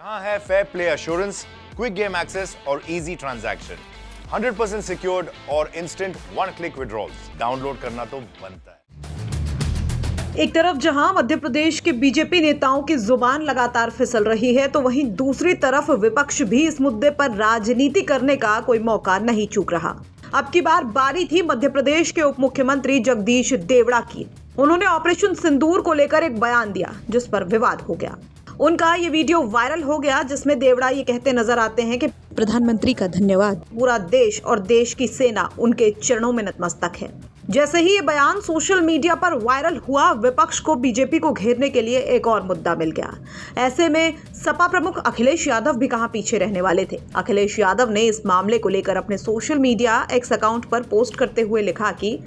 यहाँ है fair play assurance, quick game access और इजी ट्रांजैक्शन, 100% सिक्योर्ड और instant one click withdrawals. Download करना तो बनता है। एक तरफ जहां मध्य प्रदेश के बीजेपी नेताओं की जुबान लगातार फिसल रही है, तो वहीं दूसरी तरफ विपक्ष भी इस मुद्दे पर राजनीति करने का कोई मौका नहीं चूक रहा। अब की बारी थी मध्य प्रदेश के उप मुख्यमंत्री जगदीश देवड़ा की। उन्होंने ऑपरेशन सिंदूर को लेकर एक बयान दिया, जिस पर विवाद हो गया। उनका ये वीडियो वायरल हो गया, जिसमें देवड़ा ये कहते नजर आते हैं कि प्रधानमंत्री का धन्यवाद, पूरा देश और देश की सेना उनके चरणों में नतमस्तक है। जैसे ही ये बयान सोशल मीडिया पर वायरल हुआ, विपक्ष को बीजेपी को घेरने के लिए एक और मुद्दा मिल गया। ऐसे में सपा प्रमुख अखिलेश यादव भी कहां पीछे रहने वाले थे। अखिलेश यादव ने इस मामले को लेकर अपने सोशल मीडिया एक्स अकाउंट पर पोस्ट करते हुए लिखा कि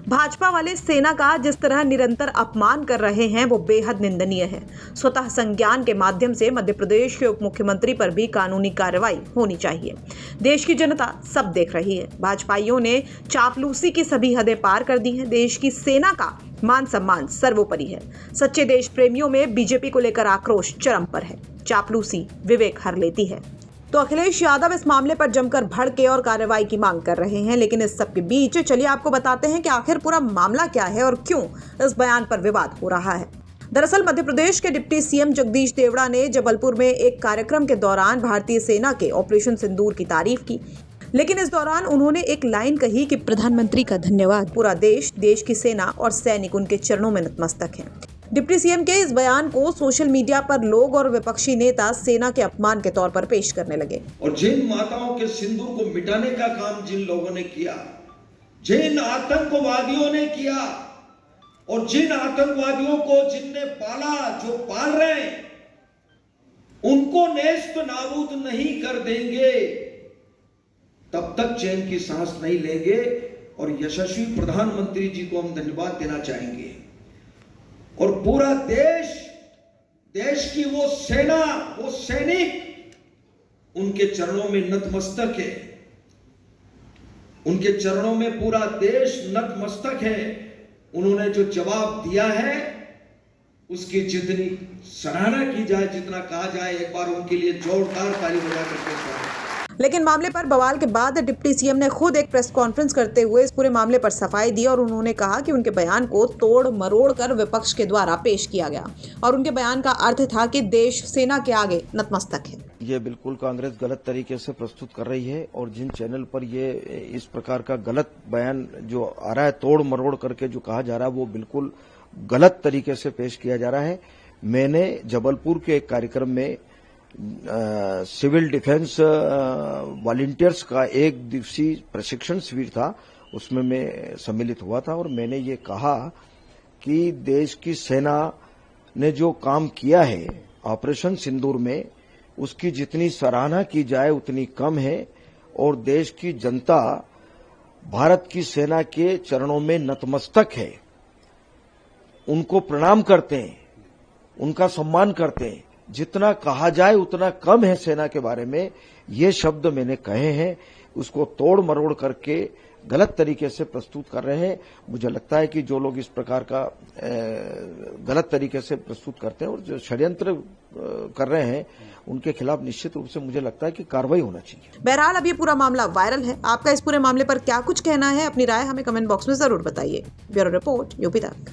भाजपा वाले सेना का जिस तरह निरंतर अपमान कर रहे हैं, वो बेहद निंदनीय है। स्वतः संज्ञान के माध्यम से मध्य प्रदेश के उप मुख्यमंत्री पर भी कानूनी कार्रवाई होनी चाहिए। देश की जनता सब देख रही है। भाजपाइयों ने चापलूसी की सभी हदें पार कर दी हैं। देश की सेना का मान सम्मान सर्वोपरि है। सच्चे देश प्रेमियों में बीजेपी को लेकर आक्रोश चरम पर है। चापलूसी विवेक हर लेती है। तो अखिलेश यादव इस मामले पर जमकर भड़के और कार्रवाई की मांग कर रहे हैं। लेकिन इस सब के बीच चलिए आपको बताते हैं कि आखिर पूरा मामला क्या है और क्यों इस बयान पर विवाद हो रहा है। दरअसल मध्य प्रदेश के डिप्टी सीएम जगदीश देवड़ा ने जबलपुर में एक कार्यक्रम के दौरान भारतीय सेना के ऑपरेशन सिंदूर की तारीफ की। लेकिन इस दौरान उन्होंने एक लाइन कही कि प्रधानमंत्री का धन्यवाद, पूरा देश, देश की सेना और सैनिक उनके चरणों में नतमस्तक हैं। डिप्टी सीएम के इस बयान को सोशल मीडिया पर लोग और विपक्षी नेता सेना के अपमान के तौर पर पेश करने लगे। और जिन माताओं के सिंदूर को मिटाने का काम जिन लोगों ने किया, जिन आतंकवादियों ने किया और जिन आतंकवादियों को जिनने पाला, जो पाल रहे हैं, उनको नेस्त नाबूद नहीं कर देंगे तब तक चैन की सांस नहीं लेंगे। और यशस्वी प्रधानमंत्री जी को हम धन्यवाद देना चाहेंगे। और पूरा देश, देश की वो सेना, वो सैनिक उनके चरणों में नतमस्तक है। उनके चरणों में पूरा देश नतमस्तक है। उन्होंने जो जवाब दिया है, उसकी जितनी सराहना की जाए, जितना कहा जाए, एक बार उनके लिए जोरदार ताली बजा करके। लेकिन मामले पर बवाल के बाद डिप्टी सीएम ने खुद एक प्रेस कॉन्फ्रेंस करते हुए इस पूरे मामले पर सफाई दी और उन्होंने कहा कि उनके बयान को तोड़ मरोड़ कर विपक्ष के द्वारा पेश किया गया और उनके बयान का अर्थ था कि देश सेना के आगे नतमस्तक है। ये बिल्कुल कांग्रेस गलत तरीके से प्रस्तुत कर रही है और जिन चैनल पर ये इस प्रकार का गलत बयान जो आ रहा है, तोड़ मरोड़ करके जो कहा जा रहा है, वो बिल्कुल गलत तरीके से पेश किया जा रहा है। मैंने जबलपुर के एक कार्यक्रम में सिविल डिफेंस वॉलंटियर्स का एक दिवसीय प्रशिक्षण शिविर था, उसमें मैं सम्मिलित हुआ था और मैंने ये कहा कि देश की सेना ने जो काम किया है ऑपरेशन सिंदूर में, उसकी जितनी सराहना की जाए उतनी कम है। और देश की जनता भारत की सेना के चरणों में नतमस्तक है, उनको प्रणाम करते हैं, उनका सम्मान करते हैं। जितना कहा जाए उतना कम है सेना के बारे में, ये शब्द मैंने कहे हैं। उसको तोड़ मरोड़ करके गलत तरीके से प्रस्तुत कर रहे हैं। मुझे लगता है कि जो लोग इस प्रकार का गलत तरीके से प्रस्तुत करते हैं और जो षड्यंत्र कर रहे हैं, उनके खिलाफ निश्चित रूप से मुझे लगता है कि कार्रवाई होना चाहिए। बहरहाल अब ये पूरा मामला वायरल है। आपका इस पूरे मामले पर क्या कुछ कहना है? अपनी राय हमें कमेंट बॉक्स में जरूर बताइए। ब्यूरो रिपोर्ट, यूपी तक।